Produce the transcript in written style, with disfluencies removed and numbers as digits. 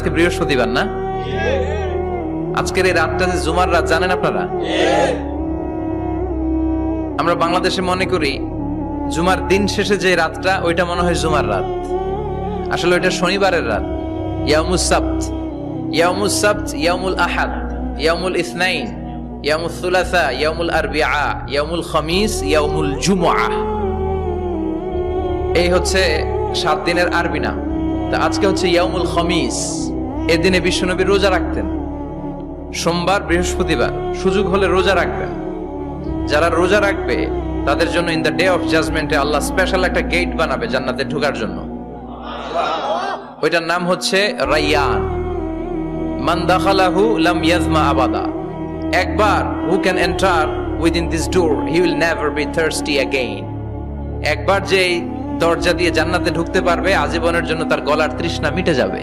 আজকে বৃহস্পতিবার না? আজকের এই রাতটা যে জুমার রাত জানেন আপনারা? আমরা বাংলাদেশে মনে করি জুমার দিন শেষে যে রাতটা ওইটা মনে হয় জুমার রাত, আসলে ওইটা শনিবারের রাত। ইয়াউমুস সাবত, ইয়াউমুস সাবত, ইয়াউমুল আহাদ, ইয়াউমুল ইসনাইন, ইয়াউমুল সুলাসা, ইয়াউমুল আরবিআ, ইয়াউমুল খামিস, ইয়াউমুল জুমআ। এই হচ্ছে 7 দিনের আরবি নাম। তা আজকে হচ্ছে ইয়াউমুল খামিস। এদিনে বিশ্বনবী রোজা রাখতেন, সোমবার বৃহস্পতিবার সুযোগ হলে রোজা রাখবেন। যারা রোজা রাখবে তাদের জন্য ইন দ্য ডে অফ জাজমেন্টে আল্লাহ স্পেশাল একটা গেট বানাবে জান্নাতে ঢোকার জন্য। ওইটার নাম হচ্ছে রাইয়ান। মান দাখালাহু লাম ইয়াজমা আবাদা। একবার who can enter within this door he will never be thirsty again. একবার যে দরজা দিয়ে জান্নাতে ঢুকতে পারবে আজীবনের জন্য তার গলার তৃষ্ণা মিটে যাবে।